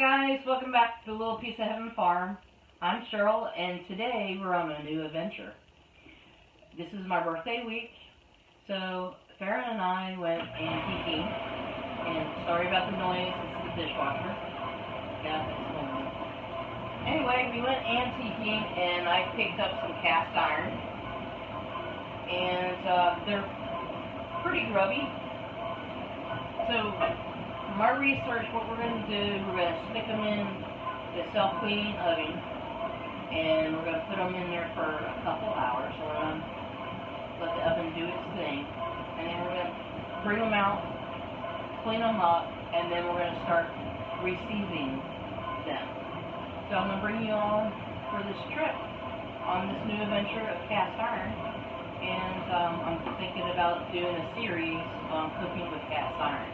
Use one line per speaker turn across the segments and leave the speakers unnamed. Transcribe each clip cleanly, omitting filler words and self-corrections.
guys, welcome back to Little Piece of Heaven Farm. I'm Cheryl, and today we're on a new adventure. This is my birthday week, so Farron and I went antiquing, and sorry about the noise, this is the dishwasher. Yeah, it's going. Anyway, we went antiquing, and I picked up some cast iron, and they're pretty grubby. So, for my research, what we're going to do, we're going to stick them in the self-cleaning oven, and we're going to put them in there for a couple hours. We're going to let the oven do its thing, and then we're going to bring them out, clean them up, and then we're going to start receiving them. So I'm going to bring you on for this trip on this new adventure of cast iron, and I'm thinking about doing a series on cooking with cast iron.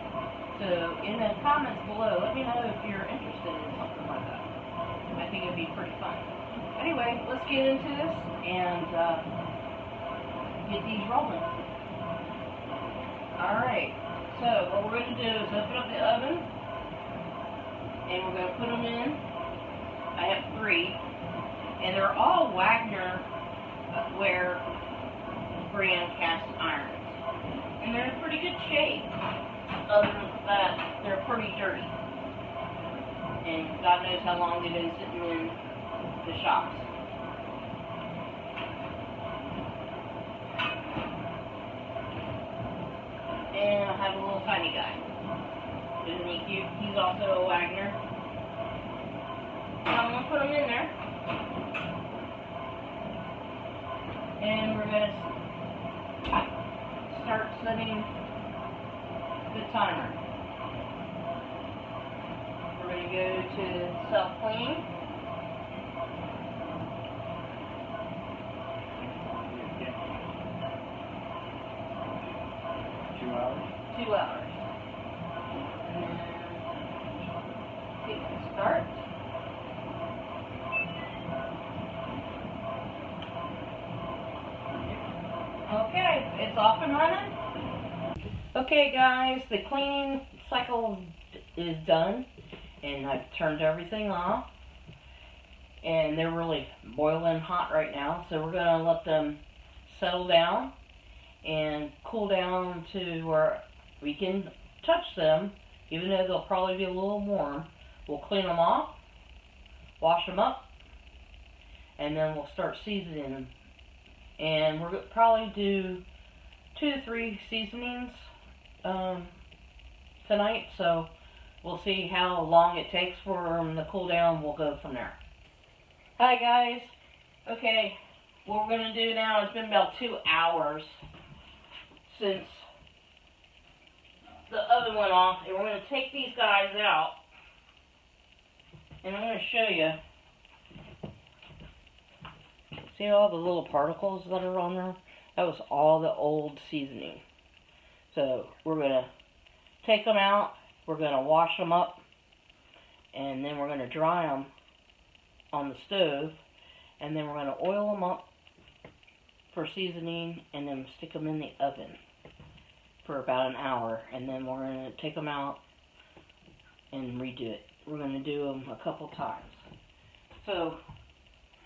So in the comments below, let me know if you're interested in something like that. I think it'd be pretty fun. Anyway, let's get into this and get these rolling. Alright, so what we're going to do is open up the oven, and we're going to put them in. I have 3, and they're all Wagner Ware brand cast irons. And they're in pretty good shape. Other than that, they're pretty dirty. And God knows how long they've been sitting in the shops. And I have a little tiny guy. Isn't he cute? He's also a Wagner. So I'm going to put him in there. And we're going to start setting the timer. We're going to go to self-clean.
Two hours?
2 hours. And then hit start. Okay, it's off and running. Okay guys, the cleaning cycle is done, and I've turned everything off, and they're really boiling hot right now, so we're going to let them settle down and cool down to where we can touch them, even though they'll probably be a little warm. We'll clean them off, wash them up, and then we'll start seasoning them. And we're going to probably do 2 to 3 seasonings tonight, so we'll see how long it takes for them to cool down. We'll go from there. Hi guys. Okay, what we're going to do now, it's been about 2 hours since the oven went off, and we're going to take these guys out, and I'm going to show you. See all the little particles that are on there? That was all the old seasoning. So we're going to take them out, we're going to wash them up, and then we're going to dry them on the stove, and then we're going to oil them up for seasoning, and then stick them in the oven for about an hour, and then we're going to take them out and redo it. We're going to do them a couple times. So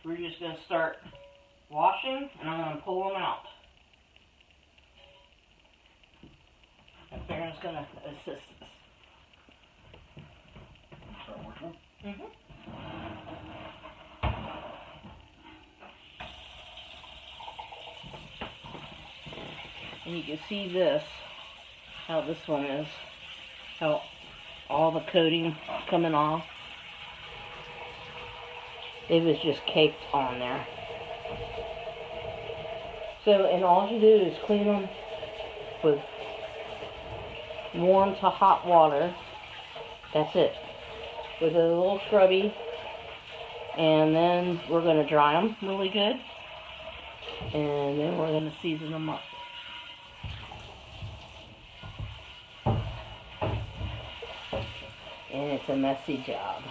we're just going to start washing, and I'm going to pull them out. And Farron's going to assist us.
Start working?
Mm-hmm. And you can see this, how this one is, how all the coating coming off. It was just caked on there. So, and all you do is clean them with warm to hot water. That's it. With a little scrubby. And then we're going to dry them really good. And then we're going to season them up. And it's a messy job.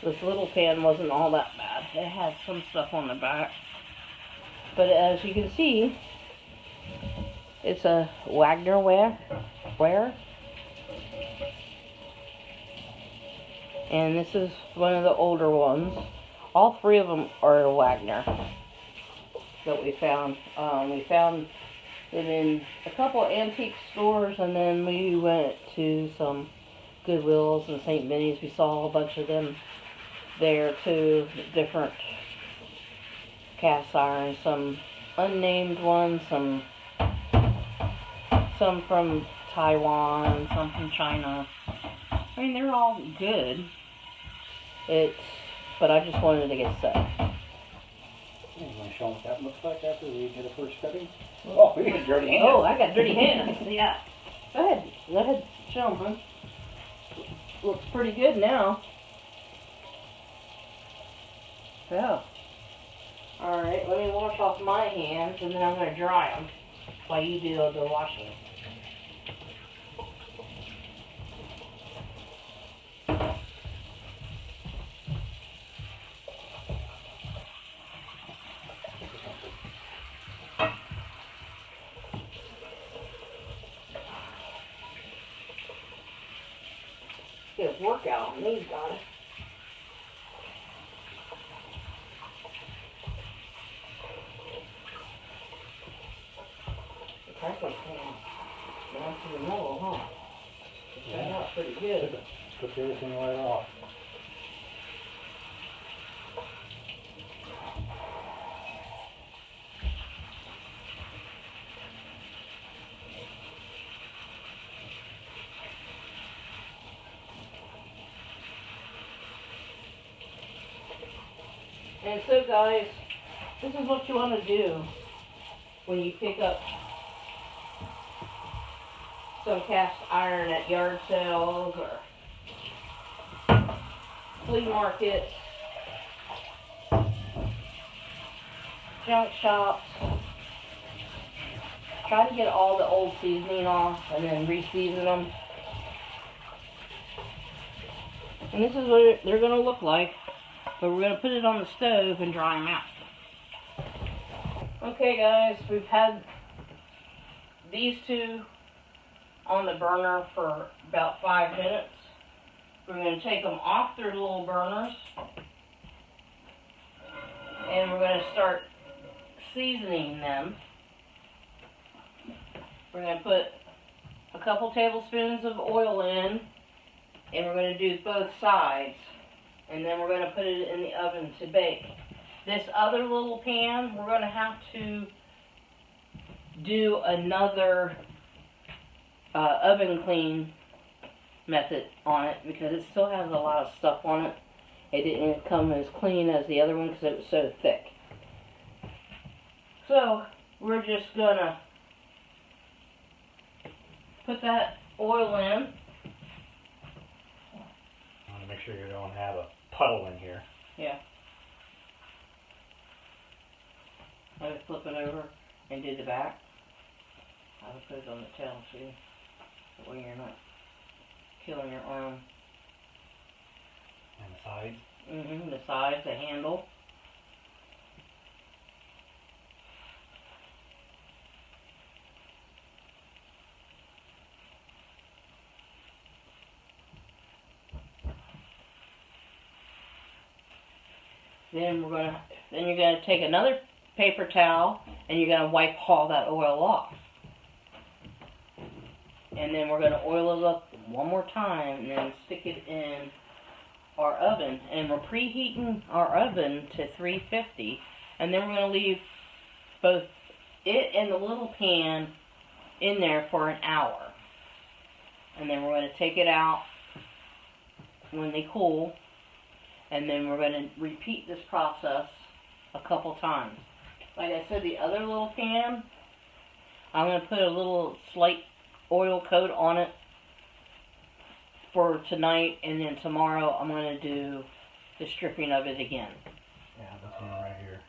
This little pan wasn't all that bad. It had some stuff on the back. But as you can see, it's a Wagner ware. And this is one of the older ones. All three of them are Wagner that we found. We found them in a couple antique stores, and then we went to some Goodwills and St. Vinny's. We saw a bunch of them there too, different cast iron, some unnamed ones, some from Taiwan, some from China. I mean, they're all good. But I just wanted to get set.
You want to show them what that looks like after we get a first cutting? Oh, you got dirty hands.
Oh, I got dirty hands. Yeah. Go ahead, show them, huh? Looks pretty good now. Yeah. Alright, let me wash off my hands, and then I'm going to dry them while you do the washing. Get a workout on these guys. It's actually down to the middle, huh? It turned out pretty good.
Took everything right off.
And so guys, this is what you want to do when you pick up some cast iron at yard sales or flea markets, junk shops. Try to get all the old seasoning off and then re-season them. And this is what they're going to look like. But we're going to put it on the stove and dry them out. Okay guys, we've had these two on the burner for about 5 minutes. We're going to take them off their little burners. And we're going to start seasoning them. We're going to put a couple tablespoons of oil in. And we're going to do both sides. And then we're going to put it in the oven to bake. This other little pan, we're going to have to do another oven clean method on it because it still has a lot of stuff on it. It didn't come as clean as the other one because it was so thick. So we're just going to put that oil in.
I want to make sure you don't have a puddle in here.
Yeah. I would flip it over and do the back. I would put it on the tail too. That way you're not killing your arm.
And the sides.
The sides, the handle. Then you're gonna take another paper towel and you're gonna wipe all that oil off. And then we're gonna oil it up one more time and then stick it in our oven. And we're preheating our oven to 350. And then we're gonna leave both it and the little pan in there for an hour. And then we're gonna take it out when they cool. And then we're going to repeat this process a couple times. Like I said, the other little pan, I'm going to put a little slight oil coat on it for tonight. And then tomorrow I'm going to do the stripping of it again.
Yeah, this one right here.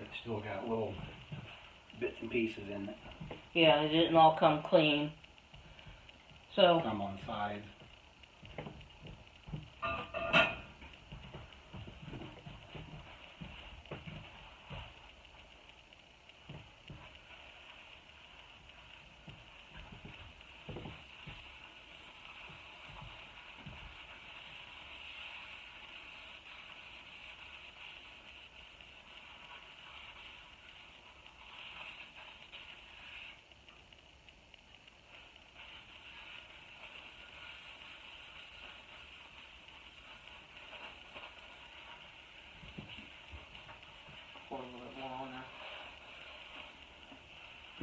It's still got little bits and pieces in it.
Yeah, it didn't all come clean. So
Some on the sides.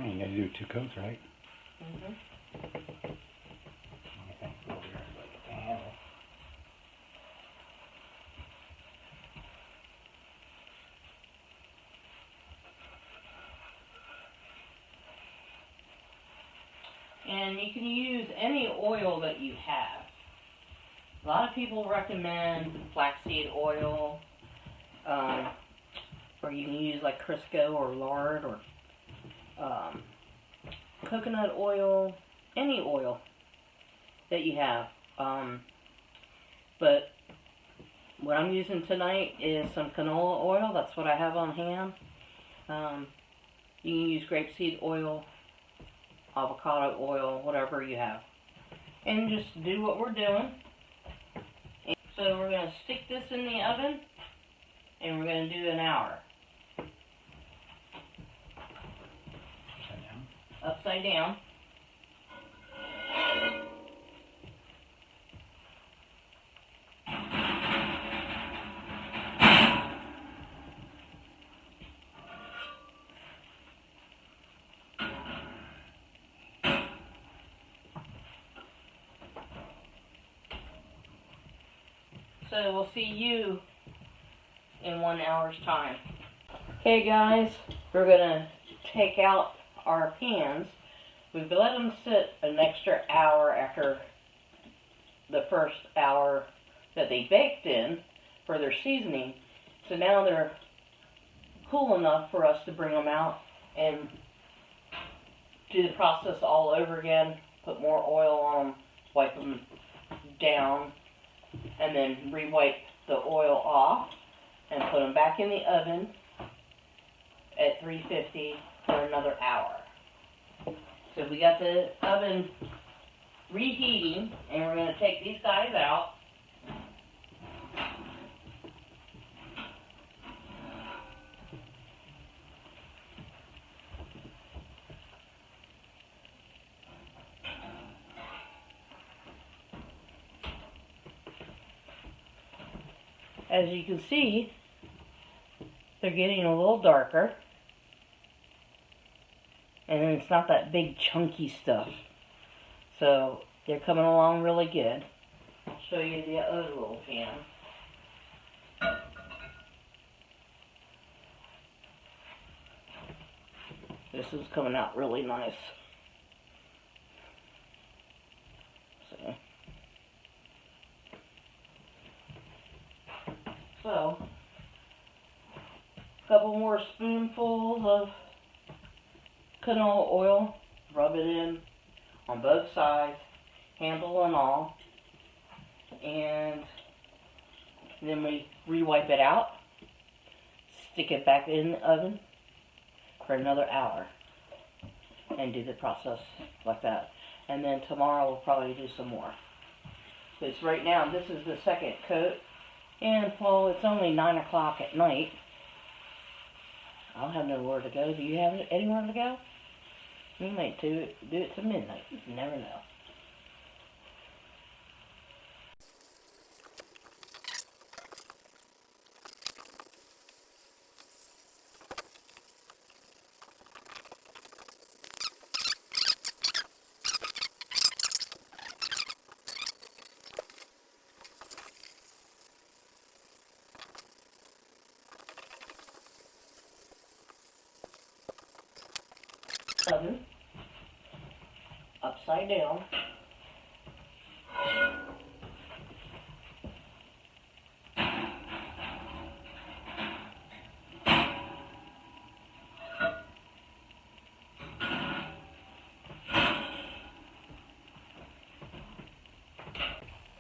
You gotta do 2 coats, right?
Mm-hmm.
I think over here is like a handle.
And you can use any oil that you have. A lot of people recommend flaxseed oil, or you can use like Crisco or lard or coconut oil, any oil that you have. But what I'm using tonight is some canola oil. That's what I have on hand. You can use grapeseed oil, avocado oil, whatever you have. And just do what we're doing. And so we're going to stick this in the oven, and we're going to do an hour. Upside down. So we'll see you in 1 hour's time. Okay guys, we're going to take out our pans. We've let them sit an extra hour after the first hour that they baked in for their seasoning. So now they're cool enough for us to bring them out and do the process all over again. Put more oil on them, wipe them down, and then re-wipe the oil off and put them back in the oven at 350 for another hour. So we got the oven reheating, and we're going to take these guys out. As you can see, they're getting a little darker. And then it's not that big chunky stuff. So they're coming along really good. I'll show you the other little pan. This is coming out really nice. So a couple more spoonfuls of canola oil, rub it in on both sides, handle and all, and then we re-wipe it out, stick it back in the oven for another hour, and do the process like that. And then tomorrow we'll probably do some more. Because right now this is the second coat, and well, it's only 9 o'clock at night. I'll have nowhere to go. Do you have anywhere to go? We might do it to midnight. You never know. Oven upside down.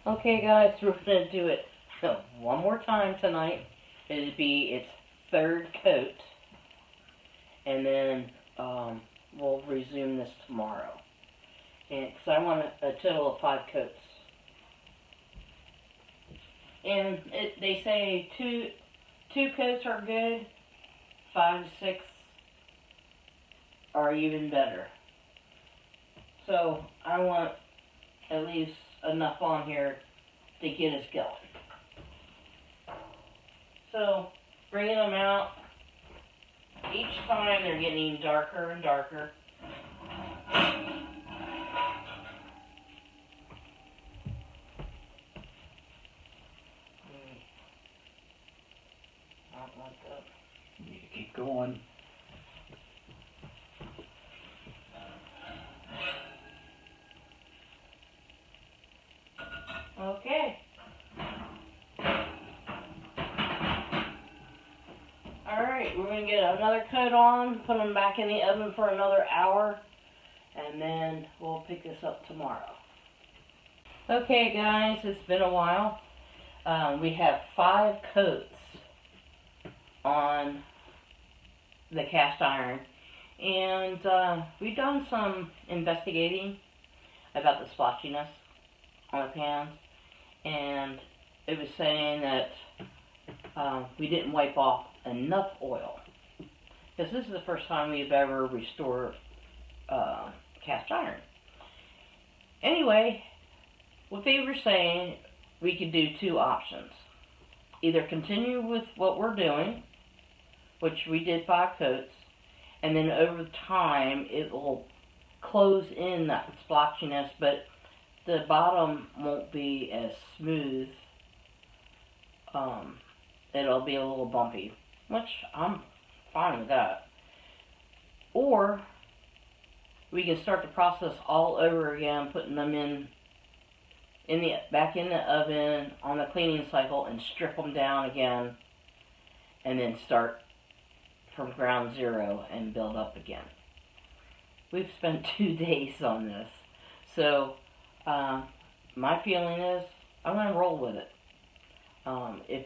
Okay guys, we're going to do it one more time tonight. It'll be its third coat, and then we'll resume this tomorrow. And because I want a total of 5 coats. And they say two coats are good, 5 to 6 are even better. So I want at least enough on here to get us going. So bringing them out, each time they're getting darker and darker.
You need to keep going.
Okay. Alright, we're going to get another coat on, put them back in the oven for another hour, and then we'll pick this up tomorrow. Okay guys, it's been a while. We have 5 coats on the cast iron, and we've done some investigating about the splotchiness on the pans, and it was saying that we didn't wipe off enough oil, because this is the first time we've ever restored cast iron. Anyway, what they were saying, we could do 2 options. Either continue with what we're doing, which we did 5 coats, and then over time it will close in that splotchiness, but the bottom won't be as smooth. It'll be a little bumpy, which I'm fine with that. Or we can start the process all over again, putting them back in the oven on the cleaning cycle and strip them down again, and then start from ground zero and build up again. We've spent 2 days on this, so my feeling is I'm going to roll with it. If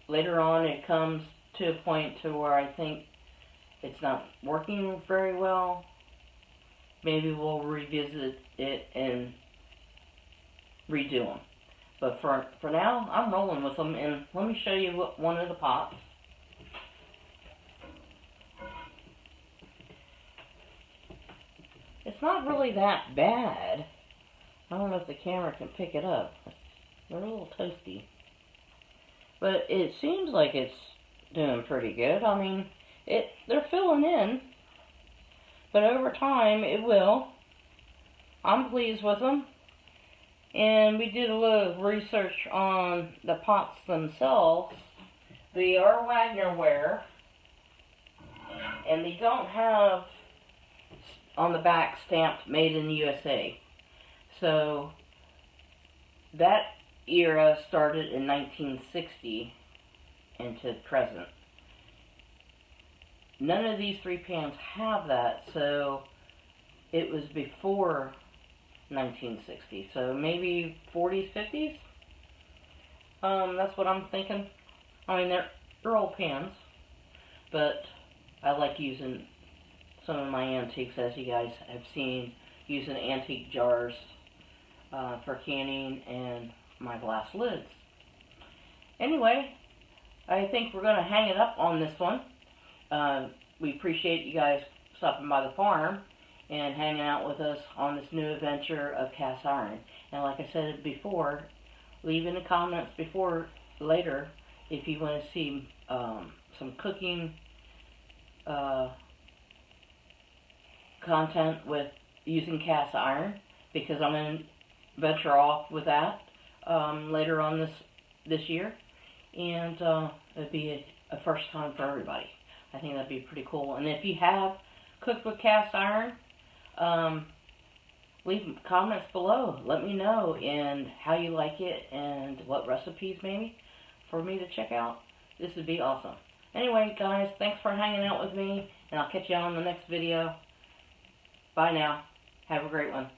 later on it comes to a point to where I think it's not working very well, maybe we'll revisit it and redo them. But for now, I'm rolling with them, and let me show you one of the pots. It's not really that bad. I don't know if the camera can pick it up. They're a little toasty. But it seems like it's doing pretty good. I mean, they're filling in. But over time, it will. I'm pleased with them. And we did a little research on the pots themselves. They are Wagner ware. And they don't have on the back stamped made in the USA. So that era started in 1960 into present. None of these 3 pans have that, so it was before 1960. So maybe 40s, 50s? That's what I'm thinking. I mean, they're old pans, but I like using some of my antiques, as you guys have seen, using antique jars for canning and my glass lids. Anyway, I think we're going to hang it up on this one. We appreciate you guys stopping by the farm and hanging out with us on this new adventure of cast iron. And like I said before, leave in the comments later if you want to see some cooking content with using cast iron, because I'm going to venture off with that later on this year, and it'd be a first time for everybody. I think that'd be pretty cool. And if you have cooked with cast iron, leave comments below. Let me know and how you like it and what recipes maybe for me to check out. This would be awesome. Anyway, guys, thanks for hanging out with me, and I'll catch you on the next video. Bye now. Have a great one.